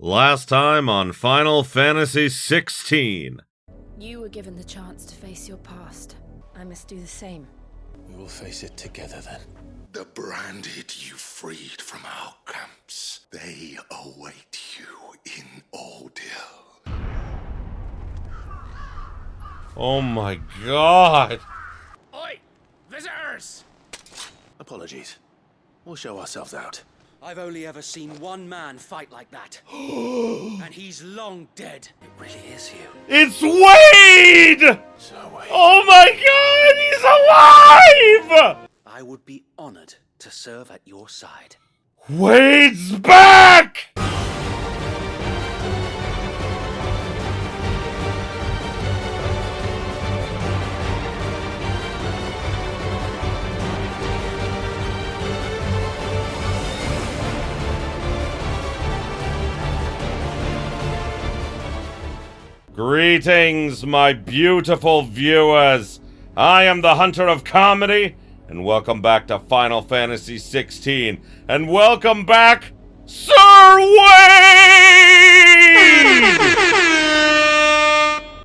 Last time on Final Fantasy XVI. You were given the chance to face your past. I must do the same. We will face it together then. The branded you freed from our camps, they await you in Ordeal. Oh my god! Oi! Visitors! Apologies. We'll show ourselves out. I've only ever seen one man fight like that. And he's long dead. It really is you. It's Wade! So Wade. Oh my god, he's alive! I would be honored to serve at your side. Wade's back! Greetings, my beautiful viewers. I am the Hunter of Comedy, and welcome back to Final Fantasy XVI. And welcome back, Sir Wade!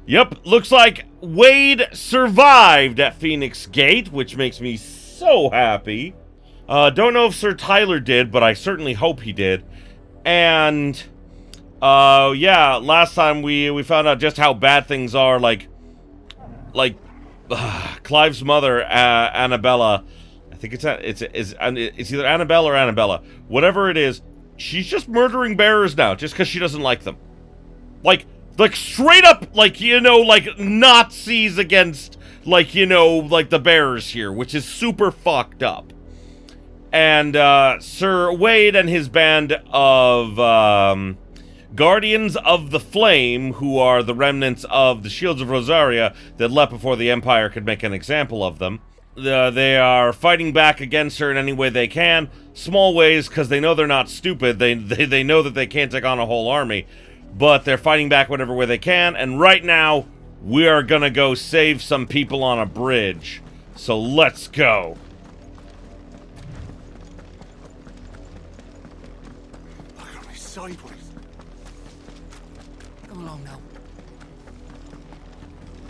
Yep, looks like Wade survived at Phoenix Gate, which makes me so happy. Don't know if Sir Tyler did, but I certainly hope he did. And yeah, last time we found out just how bad things are, like Clive's mother, Annabella. I think it's either Annabelle or Annabella. Whatever it is, she's just murdering bearers now, just because she doesn't like them. Like straight up, like Nazis against, the bearers here, which is super fucked up. And Sir Wade and his band of Guardians of the Flame, who are the remnants of the Shields of Rosaria that left before the Empire could make an example of them. They are fighting back against her in any way they can. Small ways, because they know they're not stupid. They know that they can't take on a whole army. But they're fighting back whatever way they can. And right now, we are gonna go save some people on a bridge. So let's go. Look at me sideways. Come along now.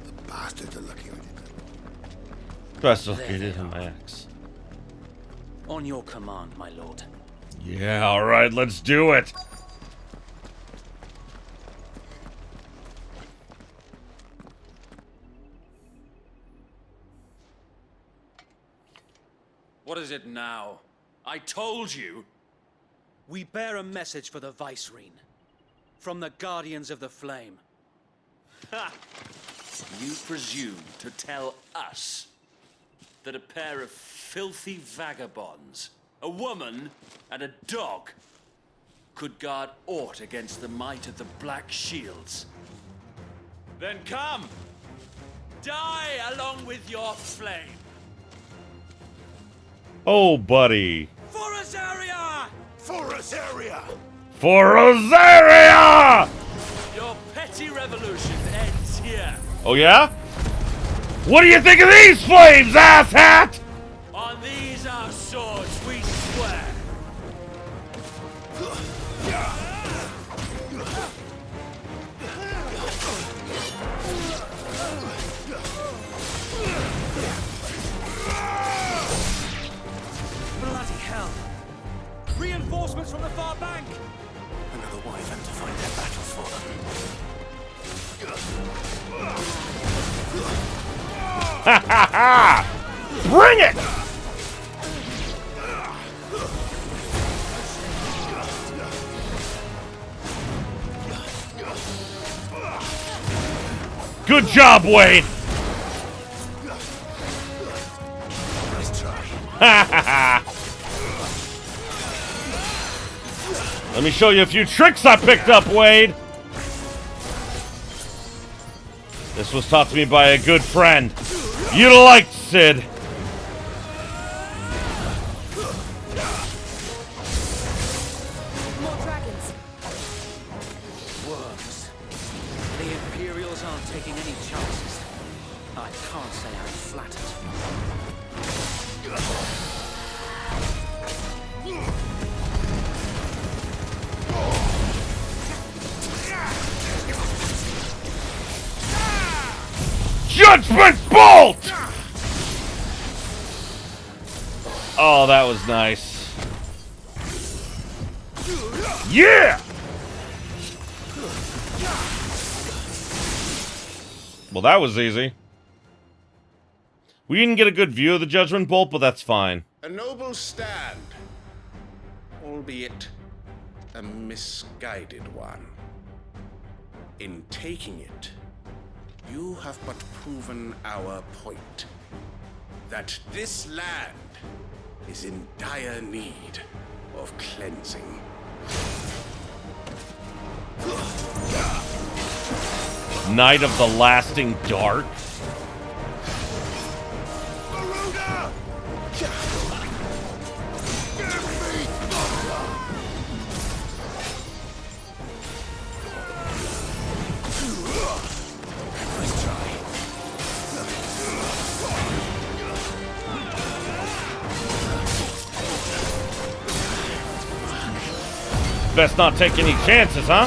The bastards are looking at it. Best located in my axe. On your command, my lord. Yeah, alright, let's do it. What is it now? I told you. We bear a message for the Vicereine. From the Guardians of the Flame. Ha! You presume to tell us that a pair of filthy vagabonds, a woman and a dog, could guard aught against the might of the Black Shields? Then come! Die along with your flame! Oh, buddy. For Rosaria! For Rosaria! For Rosaria! Your petty revolution ends here. Oh, yeah? What do you think of these flames, asshat? On these our swords we swear. Bloody hell! Reinforcements from the far bank! Another wyvern to find their battles for them. Ha ha ha! Bring it! Good job, Wade! Nice try. Ha ha ha! Let me show you a few tricks I picked up, Wade! This was taught to me by a good friend. You'd have liked, Sid. More dragons. Worms. The Imperials aren't taking any chances. I can't say I'm flattered. Judgment Bolt! Oh, that was nice. Yeah! Well, that was easy. We didn't get a good view of the Judgment Bolt, but that's fine. A noble stand, albeit a misguided one. In taking it, you have but proven our point. That this land is in dire need of cleansing. Night of the Lasting Dark. Best not take any chances, huh?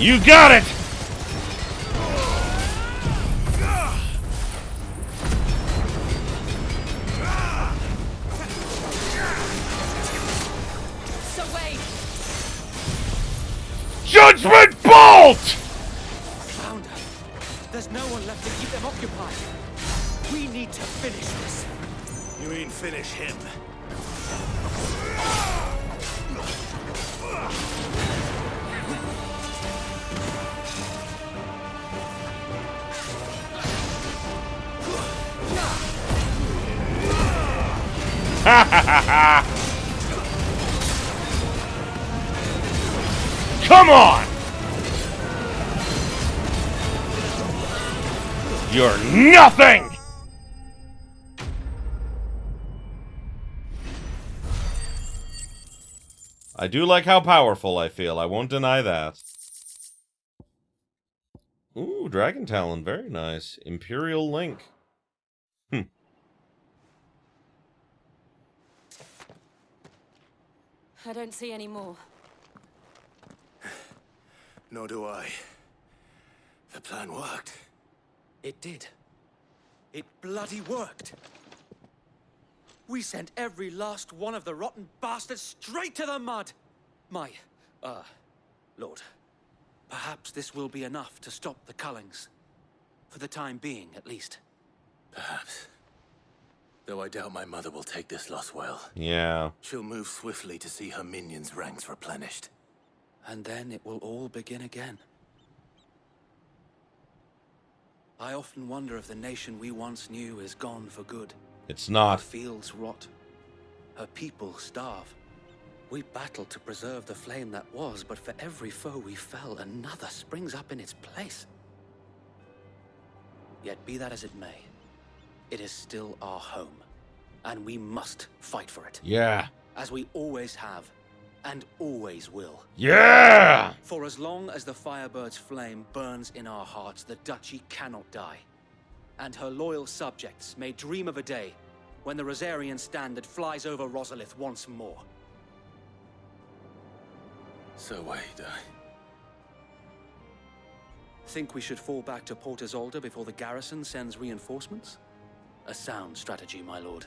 You got it! So wait! Judgment Bolt! Founder, there's no one left to keep them occupied. We need to finish this. You mean finish him? Ha ha ha ha! Come on! You're nothing! I do like how powerful I feel. I won't deny that. Ooh, Dragon Talon. Very nice. Imperial Link. I don't see any more. Nor do I. The plan worked. It did. It bloody worked. We sent every last one of the rotten bastards straight to the mud. My, Lord, perhaps this will be enough to stop the Cullings. For the time being, at least. Perhaps. Though I doubt my mother will take this loss well. Yeah. She'll move swiftly to see her minions' ranks replenished. And then it will all begin again. I often wonder if the nation we once knew is gone for good. It's Her not. fields rot. Her people starve. We battled to preserve the flame that was, but for every foe we fell, another springs up in its place. Yet be that as it may, it is still our home, and we must fight for it. Yeah. As we always have, and always will. Yeah! For as long as the Firebird's flame burns in our hearts, the Duchy cannot die. And her loyal subjects may dream of a day when the Rosarian standard flies over Rosalith once more. So wait, Think we should fall back to Port Isolde before the garrison sends reinforcements? A sound strategy, my lord.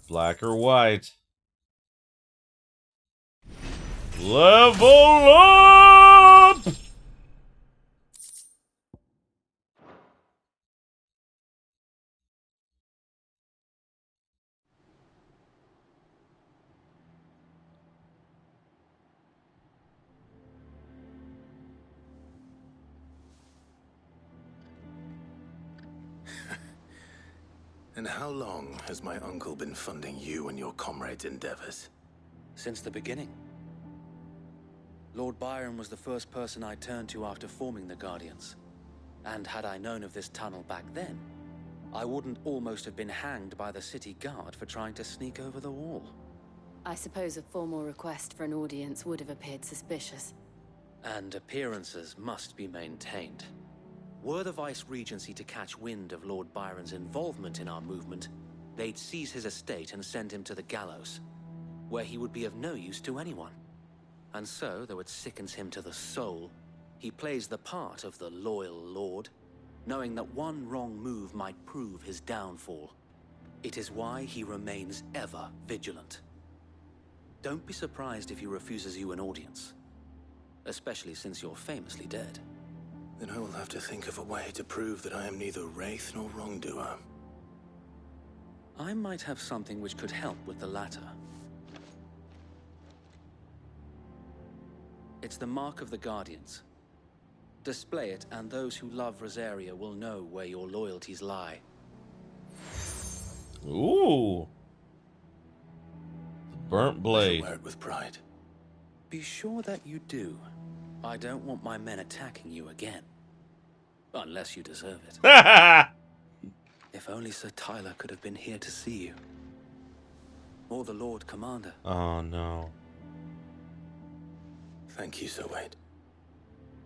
Black or white? Level up! And how long has my uncle been funding you and your comrades' endeavors? Since the beginning. Lord Byron was the first person I turned to after forming the Guardians. And had I known of this tunnel back then, I wouldn't almost have been hanged by the city guard for trying to sneak over the wall. I suppose a formal request for an audience would have appeared suspicious. And appearances must be maintained. Were the Vice-Regency to catch wind of Lord Byron's involvement in our movement, they'd seize his estate and send him to the gallows, where he would be of no use to anyone. And so, though it sickens him to the soul, he plays the part of the loyal lord, knowing that one wrong move might prove his downfall. It is why he remains ever vigilant. Don't be surprised if he refuses you an audience, especially since you're famously dead. Then I will have to think of a way to prove that I am neither wraith nor wrongdoer. I might have something which could help with the latter. It's the mark of the Guardians. Display it, and those who love Rosaria will know where your loyalties lie. Ooh. The burnt I blade. shall wear it with pride. Be sure that you do. I don't want my men attacking you again. Unless you deserve it. If only Sir Tyler could have been here to see you. Or the Lord Commander. Oh, no. Thank you, Sir Wade.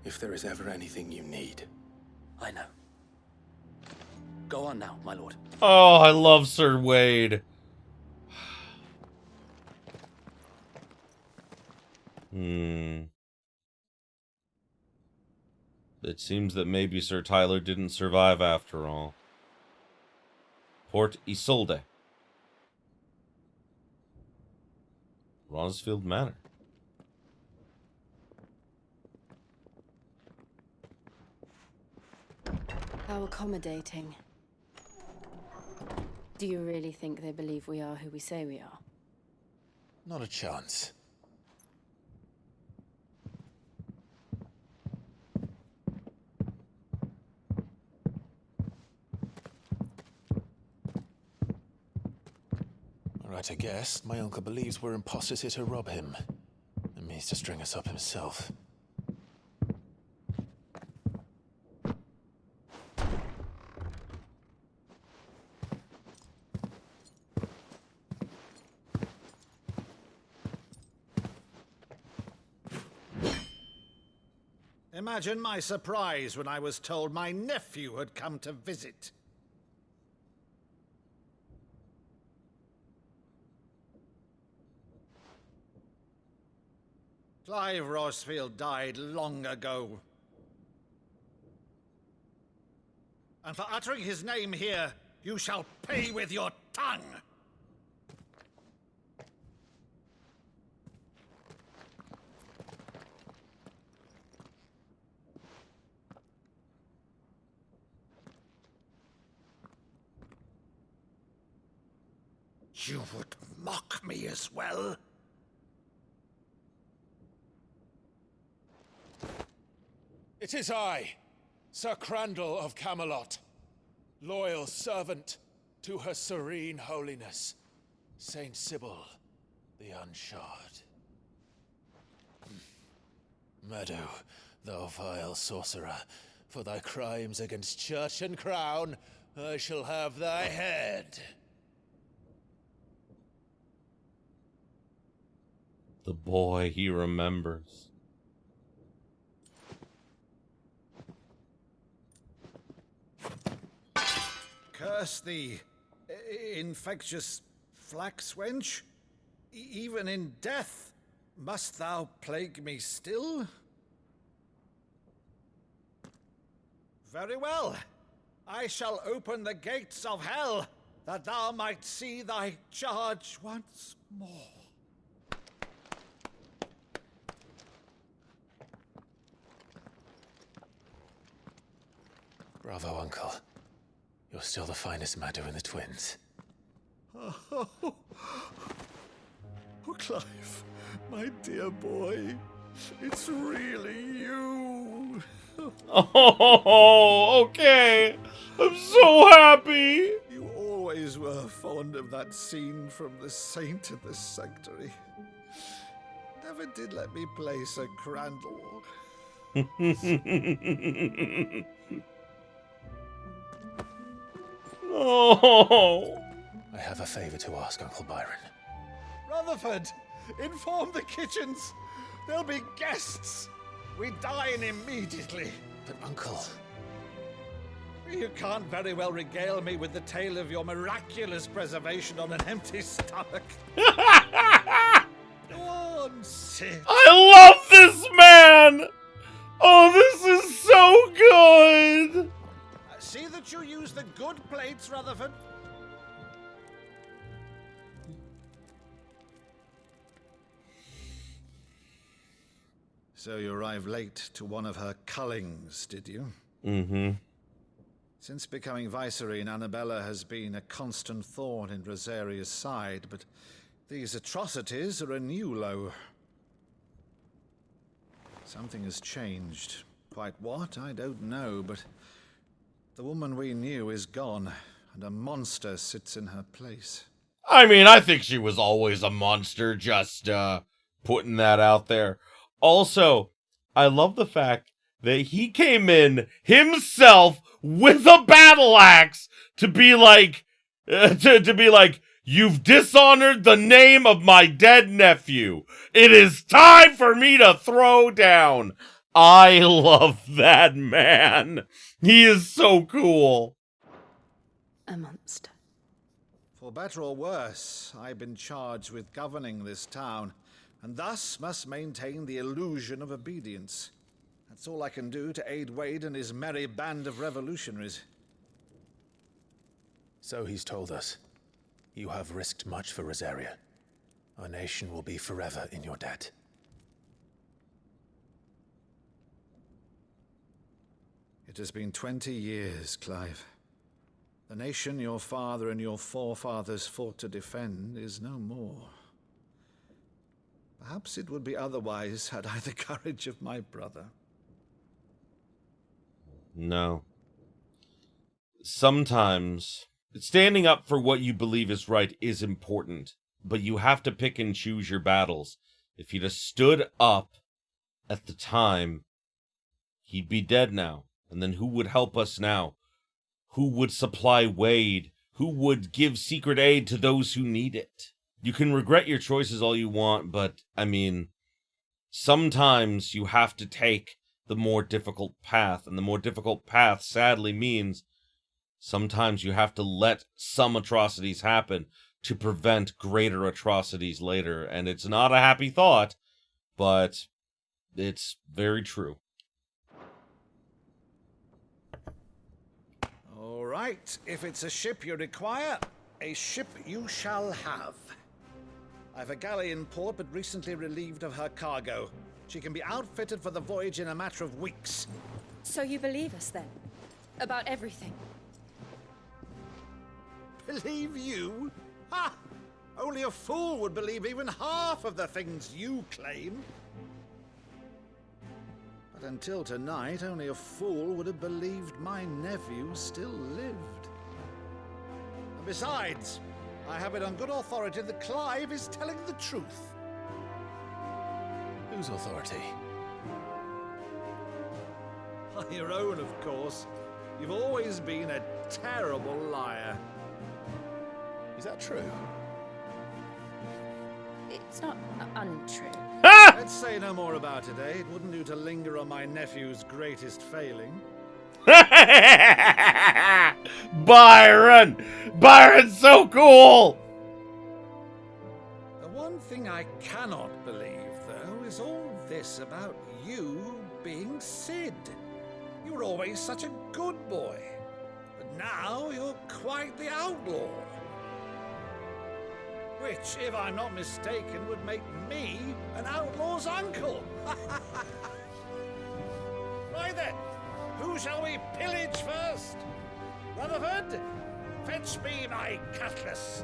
If there is ever anything you need. I know. Go on now, my lord. Oh, I love Sir Wade. It seems that maybe Sir Tyler didn't survive after all. Port Isolde. Rosfield Manor. How accommodating. Do you really think they believe we are who we say we are? Not a chance. Right, I guess. My uncle believes we're imposters here to rob him. And means to string us up himself. Imagine my surprise when I was told my nephew had come to visit. Clive Rosfield died long ago. And for uttering his name here, you shall pay with your tongue! You would mock me as well? It is I, Sir Crandall of Camelot, loyal servant to Her Serene Holiness, Saint Sybil the Unshod. Meadow, thou vile sorcerer, for thy crimes against church and crown, I shall have thy head. The boy he remembers. Curse thee, infectious flax wench. Even in death, must thou plague me still? Very well. I shall open the gates of hell, that thou might see thy charge once more. Bravo, Uncle. You're still the finest Meadow in the twins. Oh, Clive, my dear boy, it's really you. Oh, okay. I'm so happy. You always always were fond of that scene from The Saint in the Sanctuary. Never did let me play Sir Crandall. Oh. I have a favor to ask, Uncle Byron. Rutherford, inform the kitchens. There'll be guests. We dine immediately. But, Uncle... You can't very well regale me with the tale of your miraculous preservation on an empty stomach. Go on, sit. I love this man! Oh, this is so good! See that you use the good plates, Rutherford. So you arrived late to one of her cullings, did you? Mm-hmm. Since becoming Vicereine, Annabella has been a constant thorn in Rosaria's side, but these atrocities are a new low. Something has changed. Quite what, I don't know, but the woman we knew is gone, and a monster sits in her place. I mean, I think she was always a monster, just, putting that out there. Also, I love the fact that he came in himself with a battle axe to be like, you've dishonored the name of my dead nephew. It is time for me to throw down. I love that man. He is so cool. A monster. For better or worse, I've been charged with governing this town, and thus must maintain the illusion of obedience. That's all I can do to aid Wade and his merry band of revolutionaries. So he's told us. You have risked much for Rosaria. Our nation will be forever in your debt. It has been 20 years, Clive. The nation your father and your forefathers fought to defend is no more. Perhaps it would be otherwise had I the courage of my brother. No. Sometimes standing up for what you believe is right is important, but you have to pick and choose your battles. If he'd have stood up at the time, he'd be dead now. And then who would help us now? Who would supply Wade? Who would give secret aid to those who need it? You can regret your choices all you want, but, I mean, sometimes you have to take the more difficult path, and the more difficult path sadly means sometimes you have to let some atrocities happen to prevent greater atrocities later, and it's not a happy thought, but it's very true. All right, if it's a ship you require, a ship you shall have. I've a galley in port, but recently relieved of her cargo. She can be outfitted for the voyage in a matter of weeks. So you believe us then? About everything? Believe you? Ha! Only a fool would believe even half of the things you claim. But until tonight, only a fool would have believed my nephew still lived. And besides, I have it on good authority that Clive is telling the truth. Whose authority? Your own, of course. You've always been a terrible liar. Is that true? It's not untrue. Let's say no more about it, eh? It wouldn't do to linger on my nephew's greatest failing. Byron! Byron's so cool! The one thing I cannot believe, though, is all this about you being Sid. You were always such a good boy, but now you're quite the outlaw. Which, if I'm not mistaken, would make me an outlaw's uncle. Right then, who shall we pillage first? Rutherford, fetch me my cutlass.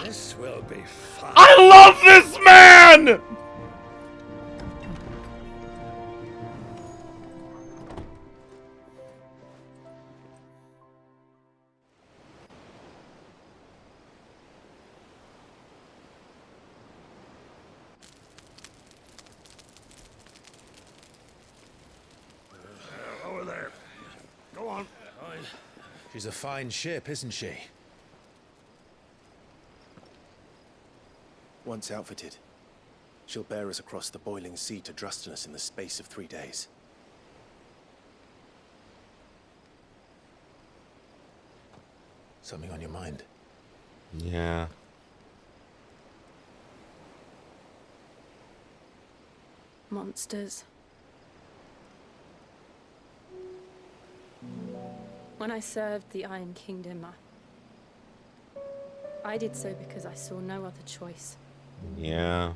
This will be fun. I love this man! She's a fine ship, isn't she? Once outfitted, she'll bear us across the boiling sea to Drusteness in the space of 3 days. Something on your mind? Yeah. Monsters. When I served the Iron Kingdom, I did so because I saw no other choice. Yeah.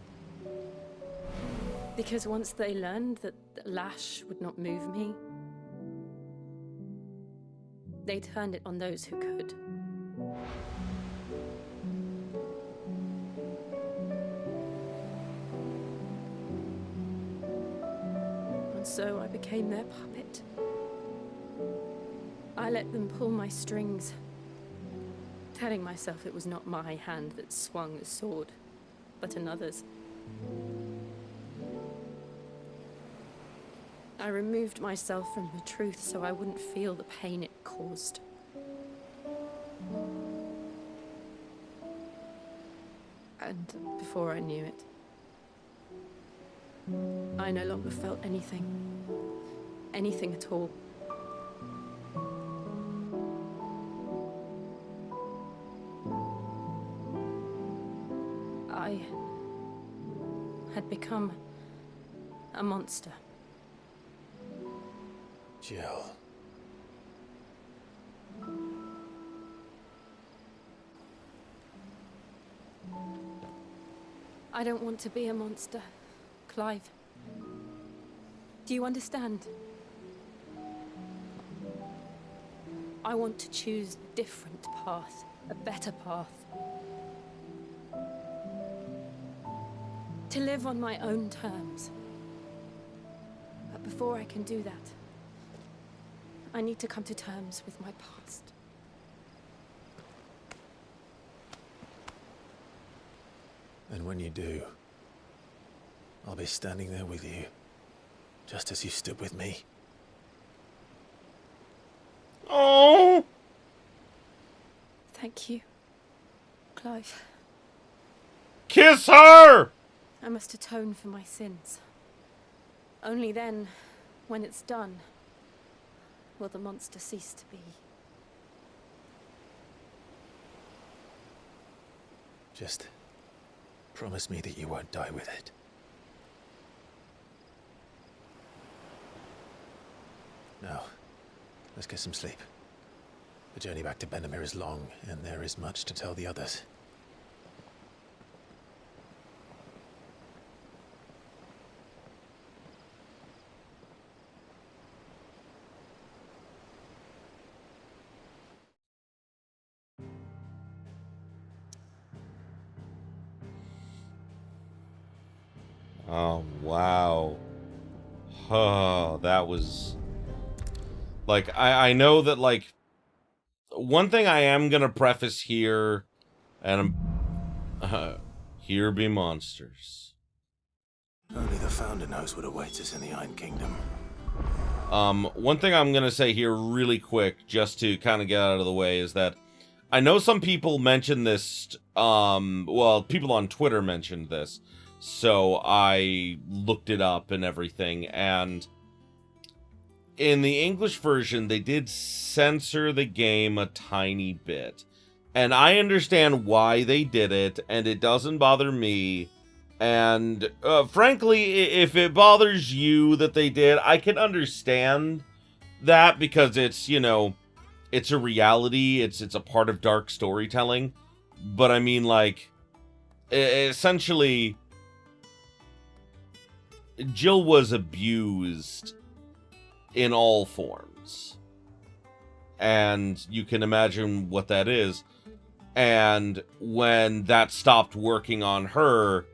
Because once they learned that the lash would not move me, they turned it on those who could. And so I became their puppet. I let them pull my strings, telling myself it was not my hand that swung the sword, but another's. I removed myself from the truth so I wouldn't feel the pain it caused. And before I knew it, I no longer felt anything. Anything at all. I had become a monster. Jill. I don't want to be a monster, Clive. Do you understand? I want to choose a different path, a better path. To live on my own terms. But before I can do that, I need to come to terms with my past. And when you do, I'll be standing there with you, just as you stood with me. Oh! Thank you, Clive. Kiss her! I must atone for my sins. Only then, when it's done, will the monster cease to be. Just promise me that you won't die with it. Now, let's get some sleep. The journey back to Benamir is long, and there is much to tell the others. Oh, wow. Oh, that was... Like, I know that, like... One thing I am gonna preface here, and here be monsters. Only the Founder knows what awaits us in the Iron Kingdom. One thing I'm gonna say here really quick, just to kind of get out of the way, is that I know some people mentioned this, well, people on Twitter mentioned this, so I looked it up and everything, and in the English version, they did censor the game a tiny bit. And I understand why they did it, and it doesn't bother me. And frankly, if it bothers you that they did, I can understand that, because it's, you know, it's a reality, it's a part of dark storytelling. But I mean, like, essentially, Jill was abused in all forms. And you can imagine what that is. And when that stopped working on her,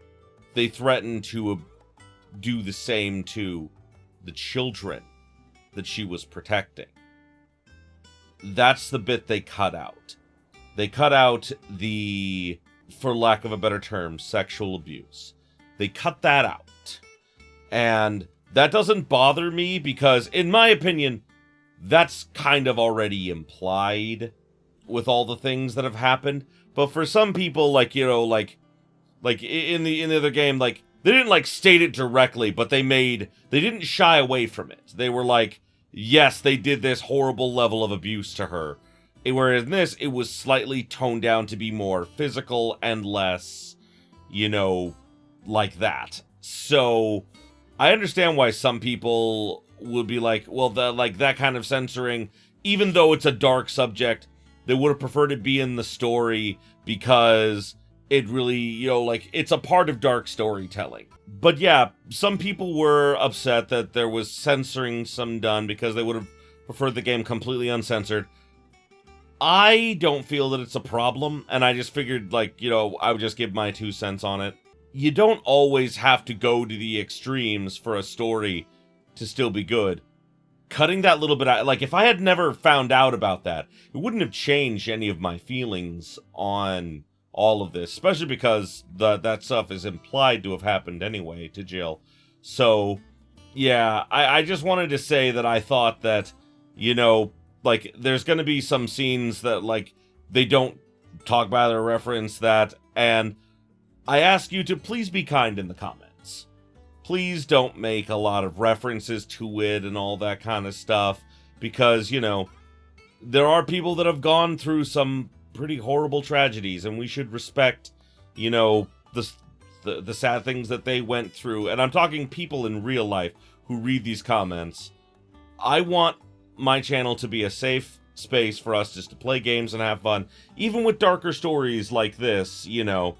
they threatened to do the same to the children that she was protecting. That's the bit they cut out. They cut out the, for lack of a better term, sexual abuse. They cut that out. And that doesn't bother me because, in my opinion, that's kind of already implied with all the things that have happened. But for some people, like, you know, like in the other game, like, they didn't, like, state it directly, but they didn't shy away from it. They were like, yes, they did this horrible level of abuse to her. Whereas in this, it was slightly toned down to be more physical and less, you know, like that. So, I understand why some people would be like, well, that kind of censoring, even though it's a dark subject, they would have preferred it be in the story because it really, you know, like, it's a part of dark storytelling. But yeah, some people were upset that there was censoring some done because they would have preferred the game completely uncensored. I don't feel that it's a problem, and I just figured, like, you know, I would just give my 2 cents on it. You don't always have to go to the extremes for a story to still be good. Cutting that little bit out, like, if I had never found out about that, it wouldn't have changed any of my feelings on all of this, especially because that stuff is implied to have happened anyway to Jill. So, yeah, I just wanted to say that I thought that, you know, like, there's going to be some scenes that, like, they don't talk about or reference that, and I ask you to please be kind in the comments. Please don't make a lot of references to it and all that kind of stuff, because, you know, there are people that have gone through some pretty horrible tragedies, and we should respect, you know, the sad things that they went through. And I'm talking people in real life who read these comments. I want my channel to be a safe space for us just to play games and have fun, even with darker stories like this, you know.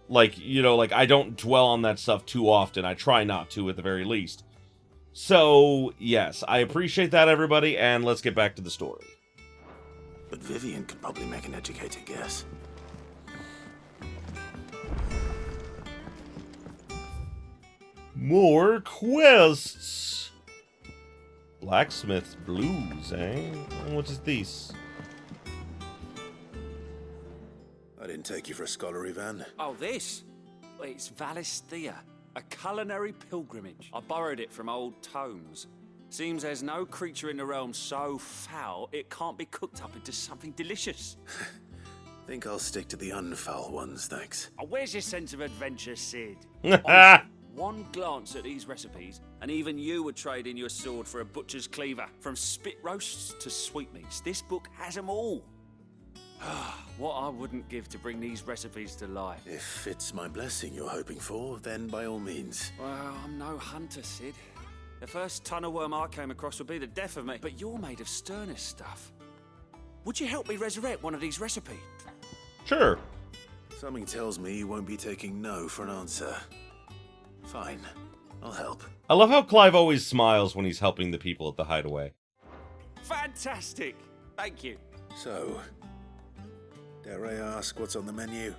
Like, you know, like, I don't dwell on that stuff too often. I try not to, at the very least. So, yes, I appreciate that, everybody, and let's get back to the story. But Vivian could probably make an educated guess. More quests. Blacksmith's Blues, eh? What is this? I didn't take you for a scholarly van. Oh, this? Well, it's Valisthea, a culinary pilgrimage. I borrowed it from old tomes. Seems there's no creature in the realm so foul it can't be cooked up into something delicious. Think I'll stick to the unfoul ones, thanks. Oh, where's your sense of adventure, Sid? Honestly, one glance at these recipes, and even you would trade in your sword for a butcher's cleaver. From spit roasts to sweetmeats, this book has them all. What I wouldn't give to bring these recipes to life. If it's my blessing you're hoping for, then by all means. Well, I'm no hunter, Sid. The first tunnel worm I came across would be the death of me, but you're made of sterner stuff. Would you help me resurrect one of these recipes? Sure. Something tells me you won't be taking no for an answer. Fine, I'll help. I love how Clive always smiles when he's helping the people at the hideaway. Fantastic! Thank you. So, dare I ask what's on the menu?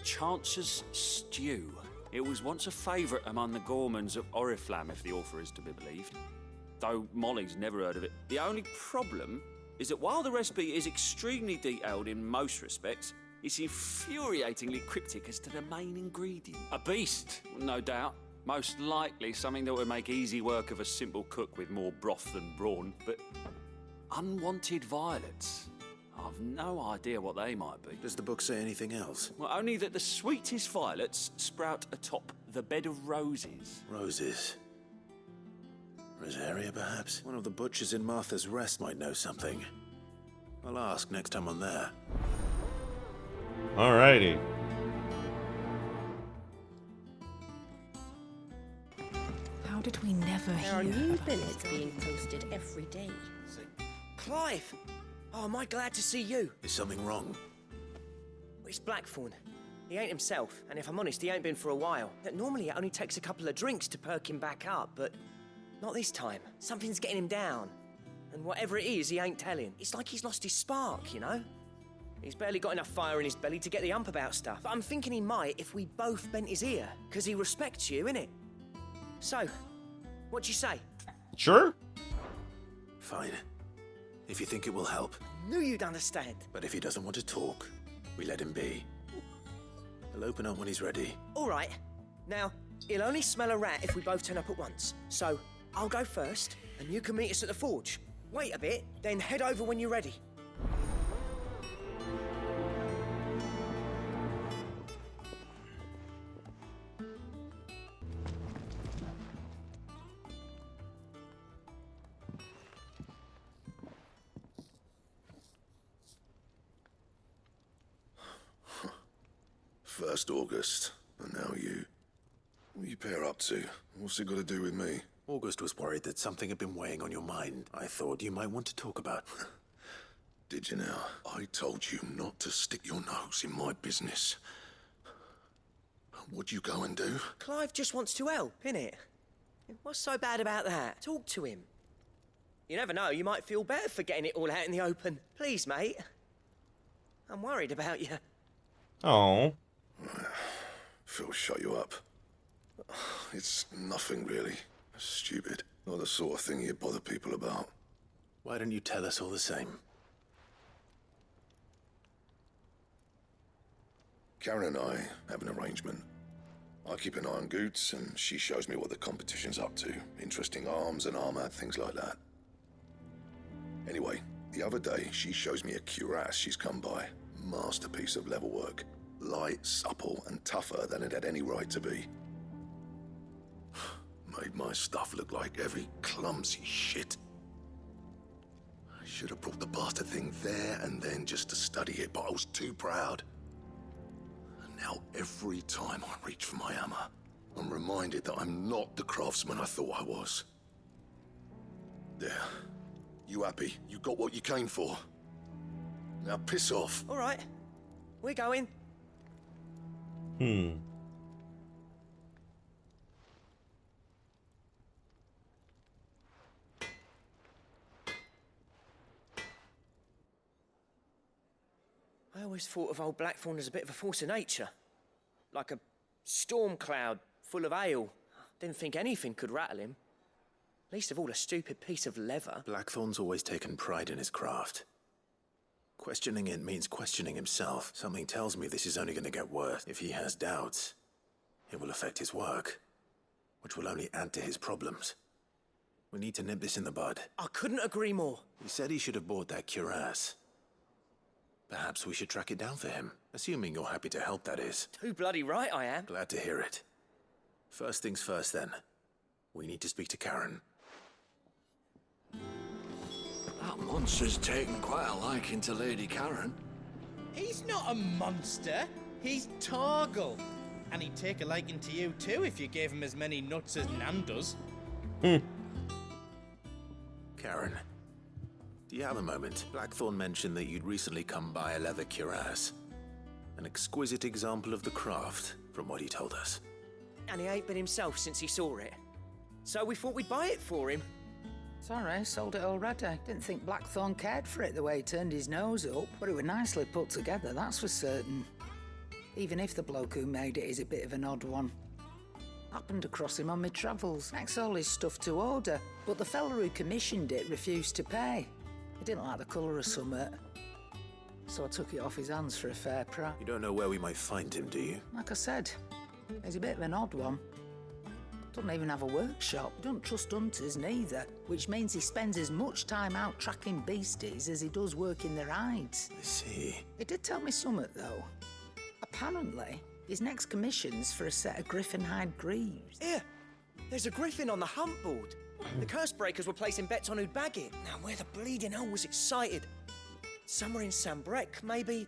Chance's Stew. It was once a favourite among the gourmands of Oriflamme, if the author is to be believed. Though Molly's never heard of it. The only problem is that while the recipe is extremely detailed in most respects, it's infuriatingly cryptic as to the main ingredient. A beast, no doubt. Most likely something that would make easy work of a simple cook with more broth than brawn. But unwanted violets. I've no idea what they might be. Does the book say anything else? Well, only that the sweetest violets sprout atop the bed of roses. Roses. Rosaria, perhaps? One of the butchers in Martha's Rest might know something. I'll ask next time I'm there. Alrighty. How did we never There are hear new about billets this being guy? posted every day. Clive! Oh, am I glad to see you? Is something wrong? It's Blackthorn. He ain't himself, and if I'm honest, he ain't been for a while. Normally it only takes a couple of drinks to perk him back up, but not this time. Something's getting him down. And whatever it is, he ain't telling. It's like he's lost his spark, you know? He's barely got enough fire in his belly to get the ump about stuff. But I'm thinking he might if we both bent his ear, because he respects you, innit? So, what do you say? Sure. Fine. If you think it will help. Knew you'd understand. But if he doesn't want to talk, we let him be. He'll open up when he's ready. All right. Now, he'll only smell a rat if we both turn up at once. So, I'll go first, and you can meet us at the forge. Wait a bit, then head over when you're ready. First August, and now you. What are you pair up to? What's it got to do with me? August was worried that something had been weighing on your mind. I thought you might want to talk about. Did you now? I told you not to stick your nose in my business. What'd you go and do? Clive just wants to help, innit? What's so bad about that? Talk to him. You never know, you might feel better for getting it all out in the open. Please, mate. I'm worried about you. Oh. Phil, shut you up. It's nothing really. Stupid. Not the sort of thing you bother people about. Why don't you tell us all the same? Karen and I have an arrangement. I keep an eye on Goots, and she shows me what the competition's up to. Interesting arms and armor, things like that. Anyway, the other day, she shows me a cuirass she's come by. Masterpiece of level work. Light, supple, and tougher than it had any right to be. Made my stuff look like heavy, clumsy shit. I should have brought the bastard thing there and then just to study it, but I was too proud. And now every time I reach for my hammer, I'm reminded that I'm not the craftsman I thought I was. There. You happy? You got what you came for. Now piss off. All right. We're going. I always thought of old Blackthorn as a bit of a force of nature. Like a storm cloud full of ale. Didn't think anything could rattle him. Least of all a stupid piece of leather. Blackthorn's always taken pride in his craft. Questioning it means questioning himself. Something tells me this is only going to get worse. If he has doubts, it will affect his work, which will only add to his problems. We need to nip this in the bud. I couldn't agree more. He said he should have bought that cuirass. Perhaps we should track it down for him, assuming you're happy to help, that is. Too bloody right I am. Glad to hear it. First things first, then. We need to speak to Karen. That monster's taken quite a liking to Lady Karen. He's not a monster. He's Torgal. And he'd take a liking to you too if you gave him as many nuts as Nan does. Karen, do you have a moment? Blackthorn mentioned that you'd recently come by a leather cuirass. An exquisite example of the craft, from what he told us. And he ain't been himself since he saw it. So we thought we'd buy it for him. Sorry, sold it already. Didn't think Blackthorn cared for it the way he turned his nose up, but it was nicely put together, that's for certain. Even if the bloke who made it is a bit of an odd one. Happened across him on my travels. Makes all his stuff to order, but the fella who commissioned it refused to pay. He didn't like the colour of summit, so I took it off his hands for a fair price. You don't know where we might find him, do you? Like I said, he's a bit of an odd one. Doesn't even have a workshop. Don't trust hunters neither, which means he spends as much time out tracking beasties as he does working their hides. I see. He did tell me something, though. Apparently, his next commission's for a set of griffin hide greaves. Here, there's a griffin on the hunt board. The curse breakers were placing bets on who'd bag it. Now, where the bleeding hell was it sighted? Somewhere in Sambrec, maybe...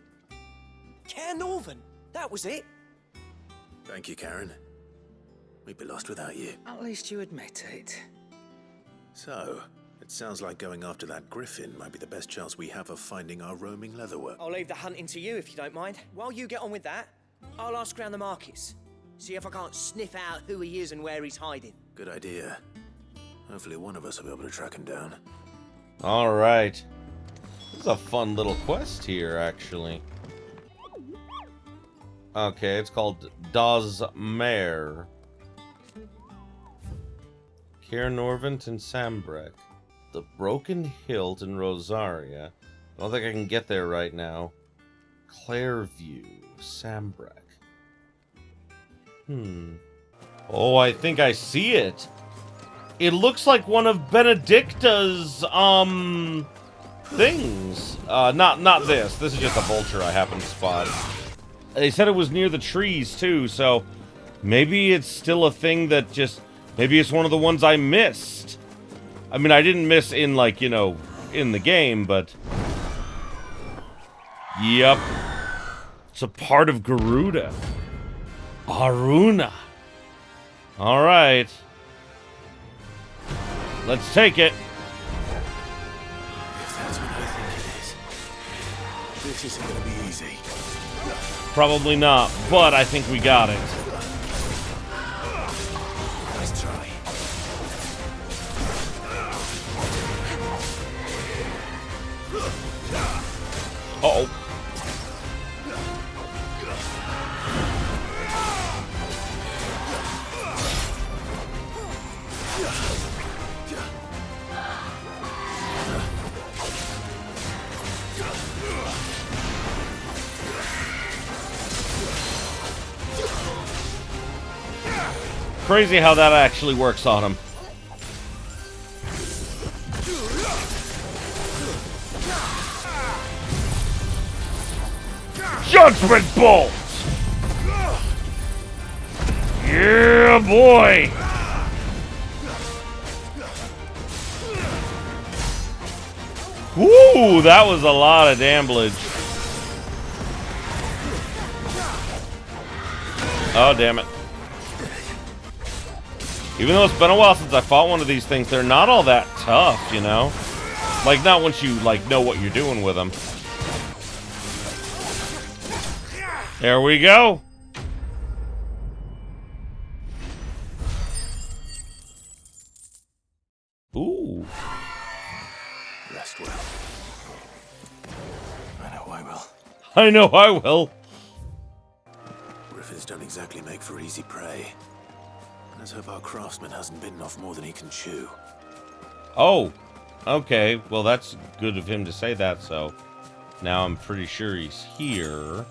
Caernarvon, that was it. Thank you, Karen. We'd be lost without you. At least you admit it. So, it sounds like going after that griffin might be the best chance we have of finding our roaming leatherwork. I'll leave the hunting to you if you don't mind. While you get on with that, I'll ask around the markets. See if I can't sniff out who he is and where he's hiding. Good idea. Hopefully one of us will be able to track him down. Alright. This is a fun little quest here, actually. Okay, it's called Das Meer. Caernarvon and Sambrec. The Broken Hilt in Rosaria. I don't think I can get there right now. Clairview, Sambrec. Oh, I think I see it. It looks like one of Benedicta's, things. Not this. This is just a vulture I happened to spot. They said it was near the trees, too, so maybe it's still a thing that just... Maybe it's one of the ones I missed. I mean, I didn't miss in, like, you know, in the game, but... Yep. It's a part of Garuda. Aruna. Alright. Let's take it. If that's what I think it is, this isn't gonna be easy. Probably not, but I think we got it. Nice try. Uh-oh. Crazy how that actually works on him. Judgment Bolt! Yeah, boy! Woo! That was a lot of damage. Oh, damn it. Even though it's been a while since I fought one of these things, they're not all that tough, you know? Like, not once you, like, know what you're doing with them. There we go. Ooh. Rest well. I know I will. I know I will. Griffins don't exactly make for easy prey. Let's hope our craftsman hasn't bitten off more than he can chew. Oh. Okay. Well, that's good of him to say that, so... Now I'm pretty sure he's here.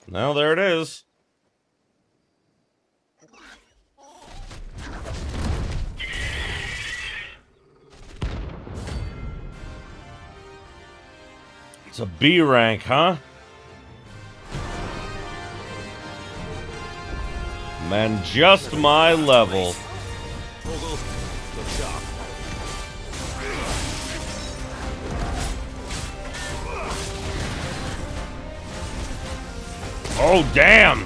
Well, there it is. It's a B rank, huh? Man, just my level. Oh, damn!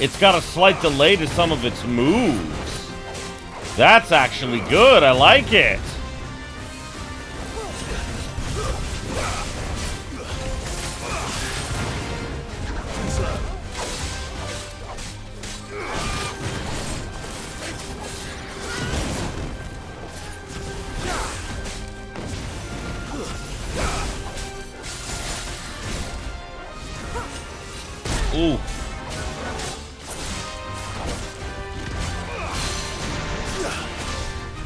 It's got a slight delay to some of its moves. That's actually good. I like it. Ooh.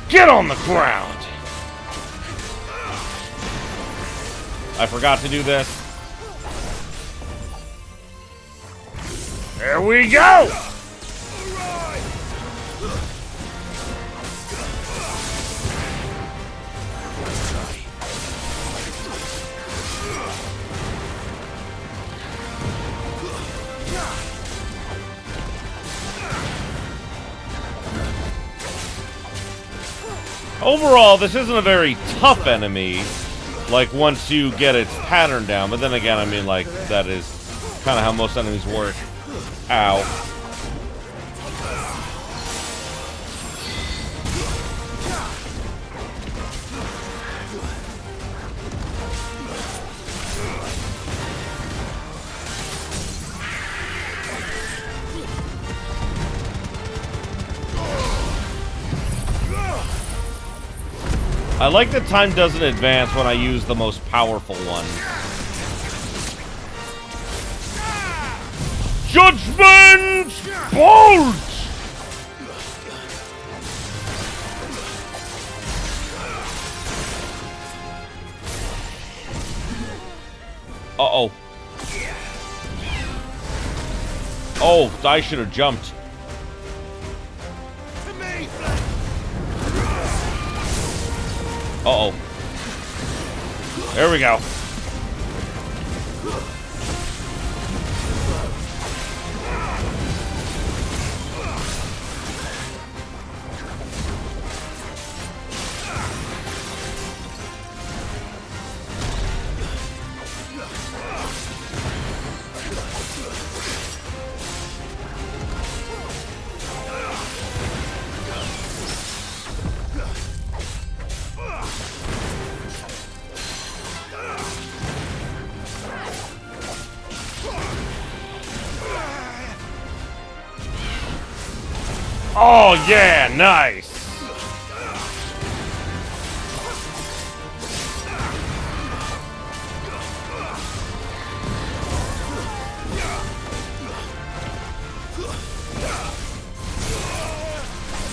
Get on the ground! I forgot to do this. There we go! Overall, this isn't a very tough enemy, like, once you get its pattern down. But then again, I mean, like, that is kind of how most enemies work. Ow. I like that time doesn't advance when I use the most powerful one. Judgment Bolt! Uh-oh. Oh, I should have jumped. Uh-oh. There we go. Oh, yeah, nice.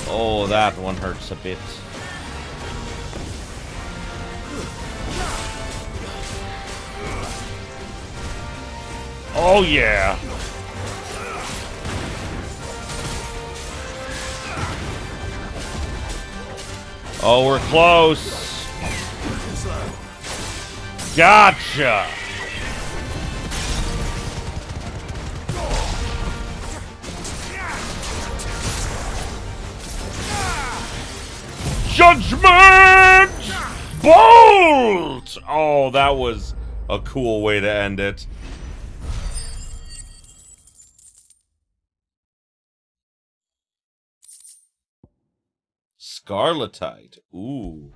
Oh, that one hurts a bit. Oh, yeah. Oh, we're close. Gotcha. Judgment Bolt! Oh, that was a cool way to end it. Scarletite. Ooh.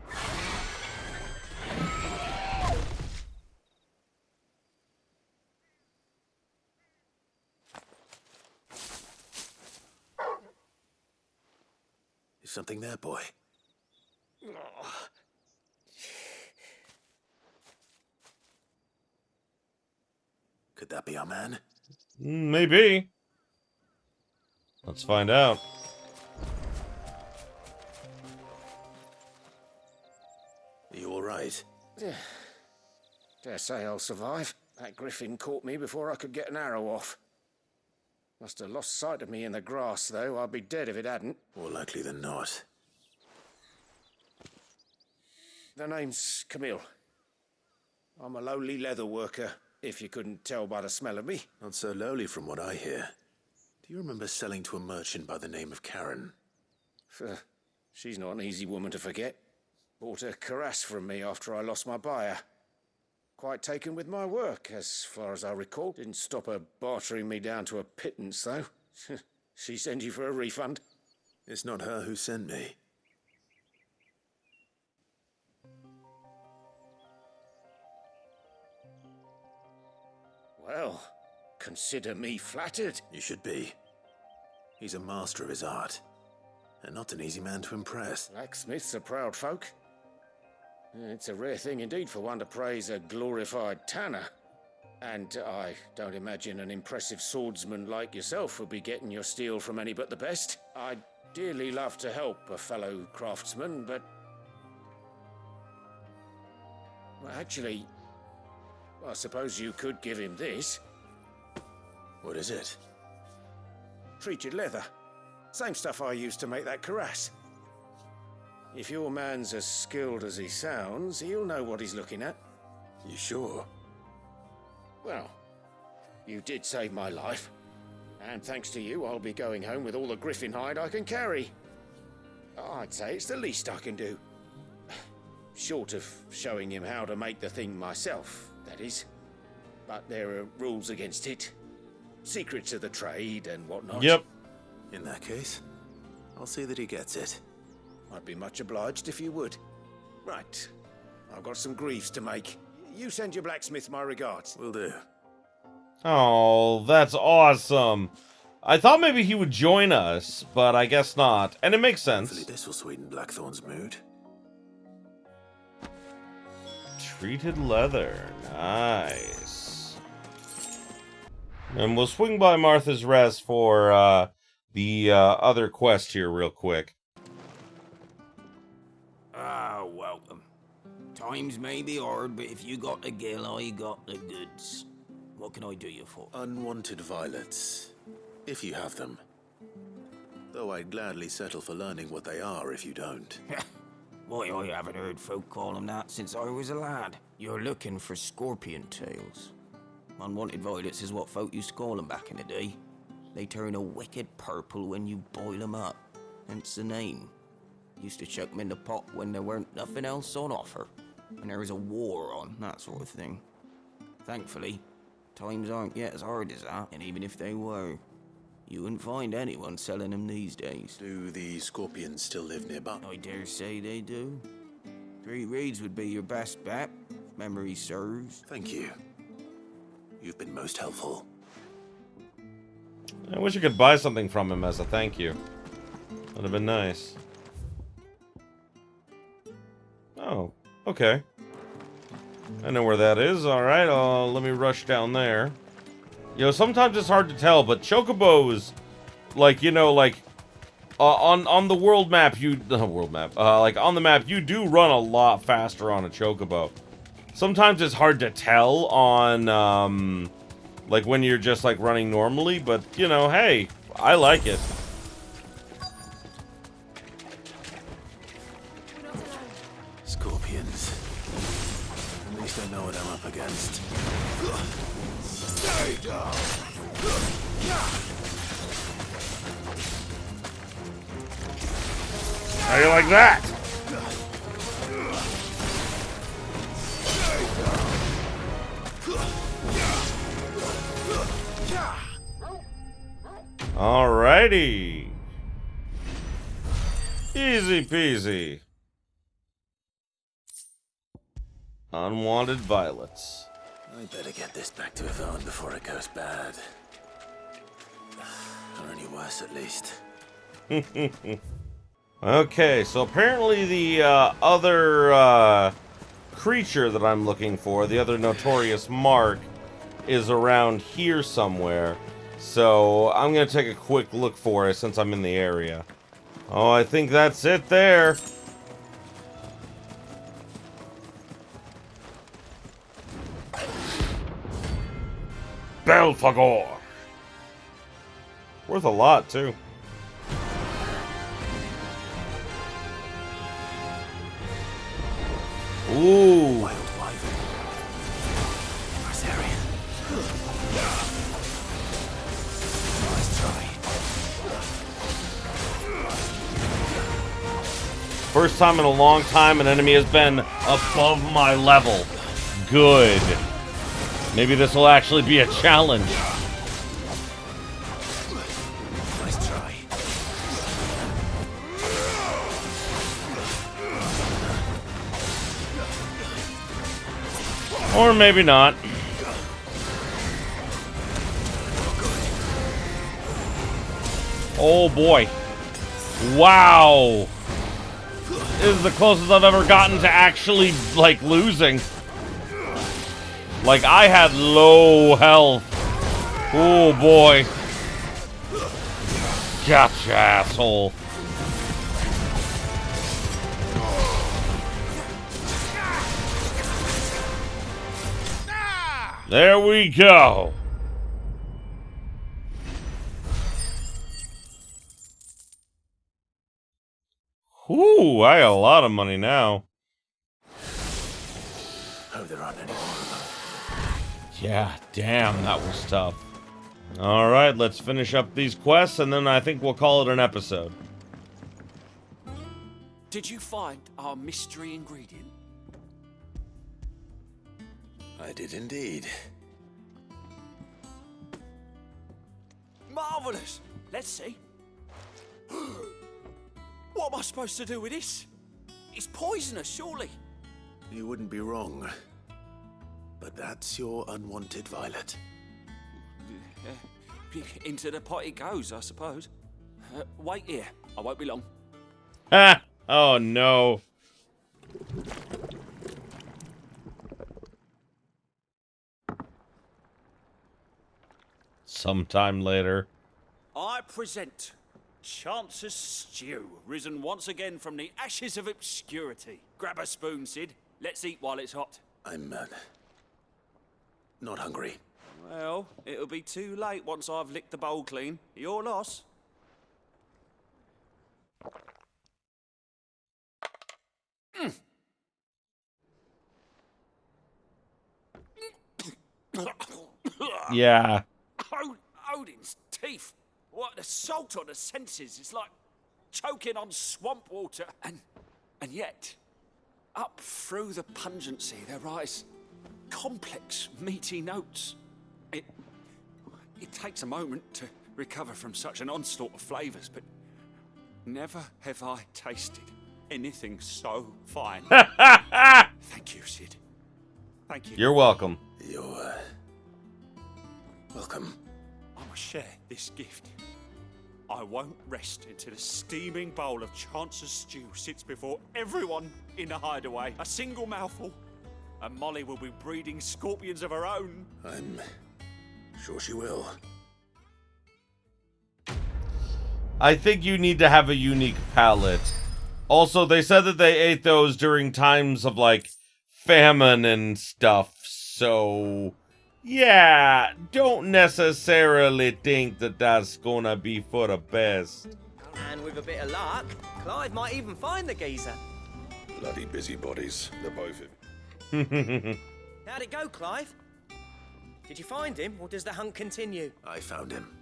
Is something there, boy? Could that be our man? Maybe. Let's find out. Are you all right? Dare say I'll survive. That griffin caught me before I could get an arrow off. Must have lost sight of me in the grass, though. I'd be dead if it hadn't. More likely than not. The name's Camille. I'm a lowly leather worker, if you couldn't tell by the smell of me. Not so lowly from what I hear. Do you remember selling to a merchant by the name of Karen? She's not an easy woman to forget. Bought a cuirass from me after I lost my buyer. Quite taken with my work, as far as I recall. Didn't stop her bartering me down to a pittance, though. She sent you for a refund? It's not her who sent me. Well, consider me flattered. You should be. He's a master of his art, and not an easy man to impress. Blacksmiths are proud folk. It's a rare thing indeed for one to praise a glorified tanner. And I don't imagine an impressive swordsman like yourself would be getting your steel from any but the best. I'd dearly love to help a fellow craftsman, but... well, actually, I suppose you could give him this. What is it? Treated leather. Same stuff I used to make that cuirass. If your man's as skilled as he sounds, he'll know what he's looking at. You sure? Well, you did save my life. And thanks to you, I'll be going home with all the griffin hide I can carry. I'd say it's the least I can do. Short of showing him how to make the thing myself, that is. But there are rules against it. Secrets of the trade and whatnot. Yep. In that case, I'll see that he gets it. I'd be much obliged if you would. Right. I've got some greaves to make. You send your blacksmith my regards. Will do. Oh, that's awesome. I thought maybe he would join us, but I guess not. And it makes sense. Hopefully this will sweeten Blackthorn's mood. Treated leather. Nice. And we'll swing by Martha's Rest for the other quest here real quick. Ah, welcome. Times may be hard, but if you got the gill, I got the goods. What can I do you for? Unwanted violets, if you have them. Though I'd gladly settle for learning what they are if you don't. Why, I haven't heard folk call them that since I was a lad. You're looking for scorpion tails. Unwanted violets is what folk used to call them back in the day. They turn a wicked purple when you boil them up, hence the name. Used to chuck them in the pot when there weren't nothing else on offer, and there was a war on, that sort of thing. Thankfully, times aren't yet as hard as that, and even if they were, you wouldn't find anyone selling them these days. Do the scorpions still live nearby? I dare say they do. 3 Reeds would be your best bet, if memory serves. Thank you. You've been most helpful. I wish I could buy something from him as a thank you. That'd have been nice. Oh, okay. I know where that is. Alright, let me rush down there. You know, sometimes it's hard to tell, but chocobos, like, you know, like, on the world map, like, on the map, you do run a lot faster on a chocobo. Sometimes it's hard to tell on, like, when you're just, like, running normally, but, you know, hey, I like it. Scorpions. At least I know what I'm up against. Stay down! How do you like that? Alrighty. Easy peasy. Unwanted violets. I better get this back to Yvonne before it goes bad. Or any worse, at least. Okay, so apparently the other creature that I'm looking for, the other notorious mark, is around here somewhere. So I'm going to take a quick look for it since I'm in the area. Oh, I think that's it there. Belphegor. Worth a lot, too. Ooh. Wild Wyvern. Marsarian. Nice try. First time in a long time an enemy has been above my level. Good. Maybe this will actually be a challenge. Nice try. Or maybe not. Oh boy. Wow. This is the closest I've ever gotten to actually, like, losing. Like, I had low health. Oh boy. Gotcha, asshole. There we go. Ooh, I got a lot of money now. Hope there aren't any more of them. Yeah, damn, that was tough. Alright, let's finish up these quests, and then I think we'll call it an episode. Did you find our mystery ingredient? I did indeed. Marvelous! Let's see. What am I supposed to do with this? It's poisonous, surely. You wouldn't be wrong. But that's your unwanted violet. Into the pot it goes, I suppose. Wait here. I won't be long. Ha! Oh no. Sometime later. I present Chance's Stew, risen once again from the ashes of obscurity. Grab a spoon, Sid. Let's eat while it's hot. I'm not hungry. Well, it'll be too late once I've licked the bowl clean. Your loss. Yeah. Odin's teeth. What, the salt on the senses? It's like choking on swamp water. And yet, up through the pungency, there rise complex, meaty notes. It takes a moment to recover from such an onslaught of flavours, but never have I tasted anything so fine. Thank you, Sid. Thank you. You're welcome. You're welcome. I must share this gift. I won't rest until a steaming bowl of Chance's Stew sits before everyone in the hideaway. A single mouthful, and Molly will be breeding scorpions of her own. I'm sure she will. I think you need to have a unique palate. Also, they said that they ate those during times of, like, famine and stuff, so... yeah, don't necessarily think that that's gonna be for the best. And with a bit of luck, Clive might even find the geezer. Bloody busybodies, the both of you. How'd it go, Clive? Did you find him, or does the hunt continue? I found him.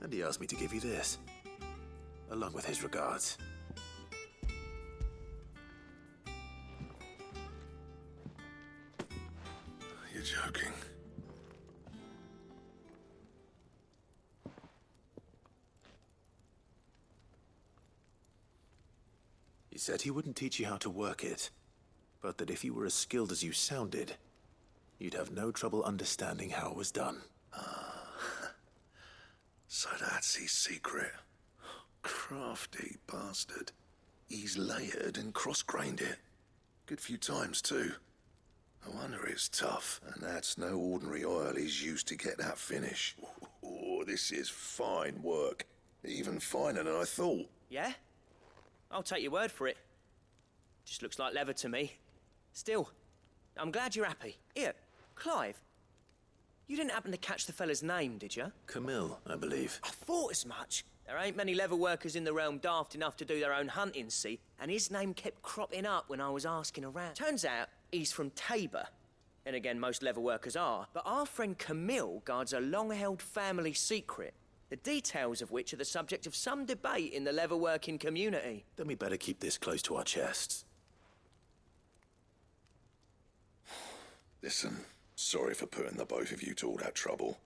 And he asked me to give you this, along with his regards. You're joking. He said he wouldn't teach you how to work it, but that if you were as skilled as you sounded, you'd have no trouble understanding how it was done. So that's his secret. Crafty bastard. He's layered and cross-grained it. Good few times, too. No wonder it's tough, and that's no ordinary oil he's used to get that finish. Oh, this is fine work. Even finer than I thought. Yeah? I'll take your word for it. Just looks like leather to me. Still, I'm glad you're happy. Here, Clive. You didn't happen to catch the fella's name, did you? Camille, I believe. I thought as much. There ain't many leather workers in the realm daft enough to do their own hunting, see? And his name kept cropping up when I was asking around. Turns out he's from Tabor. And again, most leather workers are. But our friend Camille guards a long-held family secret, the details of which are the subject of some debate in the leather-working community. Then we better keep this close to our chests. Listen, sorry for putting the both of you to all that trouble.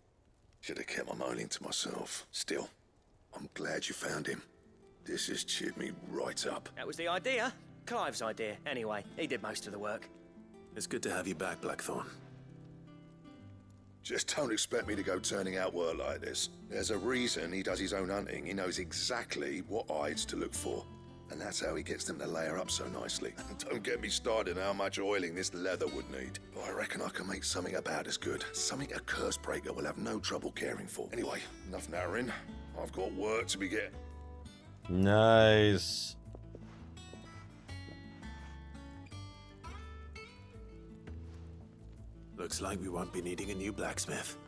Should have kept my moaning to myself. Still, I'm glad you found him. This has cheered me right up. That was the idea. Clive's idea, anyway. He did most of the work. It's good to have you back, Blackthorn. Just don't expect me to go turning out work like this. There's a reason he does his own hunting. He knows exactly what hides to look for. And that's how he gets them to layer up so nicely. Don't get me started on how much oiling this leather would need. But I reckon I can make something about as good. Something a curse breaker will have no trouble caring for. Anyway, enough narrowing. I've got work to be getting. Nice. Looks like we won't be needing a new blacksmith.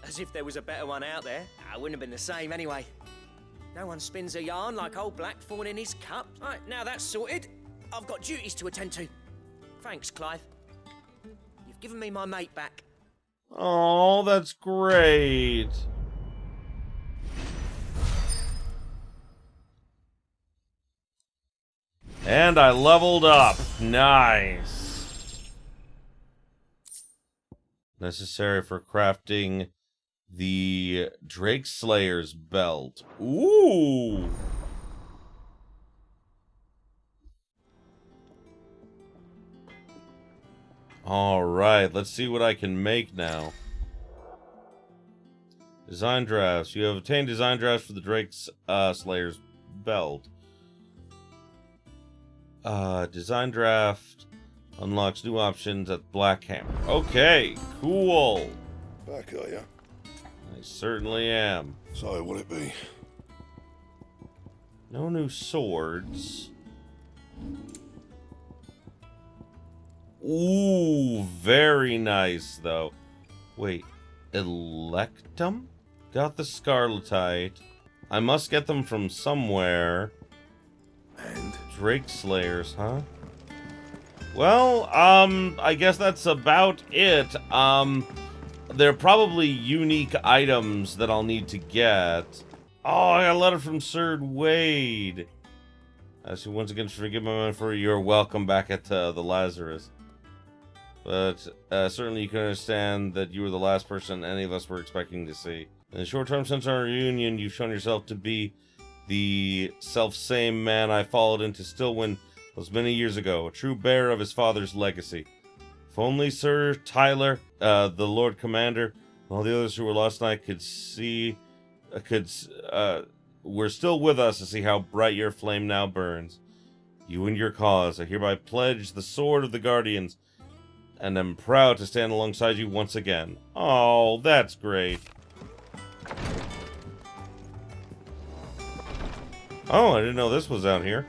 As if there was a better one out there. I wouldn't have been the same anyway. No one spins a yarn like old Blackthorn in his cup. Right, now that's sorted. I've got duties to attend to. Thanks, Clive. You've given me my mate back. Oh, that's great. And I leveled up. Nice. Necessary for crafting the Drake Slayer's belt. Ooh. All right, let's see what I can make now. Design drafts. You have obtained design drafts for the Drake Slayer's belt. Design draft unlocks new options at Black Hammer. Okay, cool. Back, are you? I certainly am. So, what'll it be? No new swords. Ooh, very nice, though. Wait, Electum? Got the Scarletite. I must get them from somewhere. And? Drake Slayers, huh? Well, I guess that's about it. They're probably unique items that I'll need to get. Oh, I got a letter from Sir Wade. So once again, forgive my mind for you're welcome back at the Lazarus. But certainly you can understand that you were the last person any of us were expecting to see. In the short term since our reunion, you've shown yourself to be the self-same man I followed into Stillwind those many years ago, a true bearer of his father's legacy. If only Sir Tyler, the Lord Commander, and all the others who were lost tonight were still with us to see how bright your flame now burns. You and your cause, I hereby pledge the sword of the Guardians, and am proud to stand alongside you once again. Oh, that's great. Oh, I didn't know this was out here.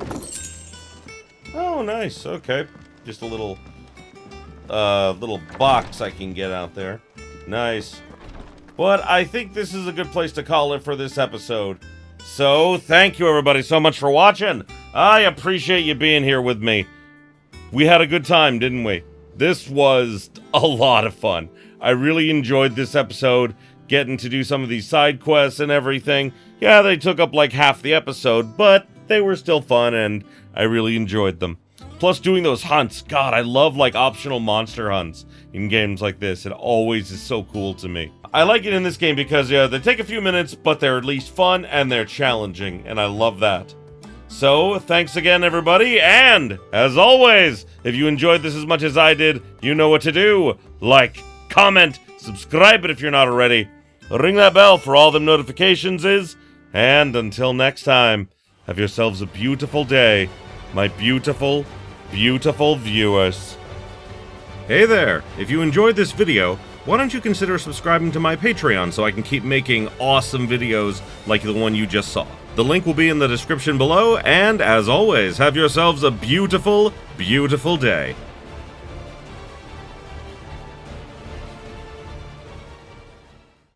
Oh, nice. Okay. Just a little box I can get out there. Nice. But I think this is a good place to call it for this episode. So, thank you everybody so much for watching. I appreciate you being here with me. We had a good time, didn't we? This was a lot of fun. I really enjoyed this episode, getting to do some of these side quests and everything. Yeah, they took up like half the episode, but they were still fun and I really enjoyed them. Plus doing those hunts. God, I love like optional monster hunts in games like this. It always is so cool to me. I like it in this game because they take a few minutes, but they're at least fun and they're challenging, and I love that. So, thanks again everybody, and as always, if you enjoyed this as much as I did, you know what to do. Like, comment, subscribe if you're not already. Ring that bell for all them notifications and until next time, have yourselves a beautiful day, my beautiful, beautiful viewers. Hey there, if you enjoyed this video, why don't you consider subscribing to my Patreon so I can keep making awesome videos like the one you just saw. The link will be in the description below, and as always, have yourselves a beautiful, beautiful day.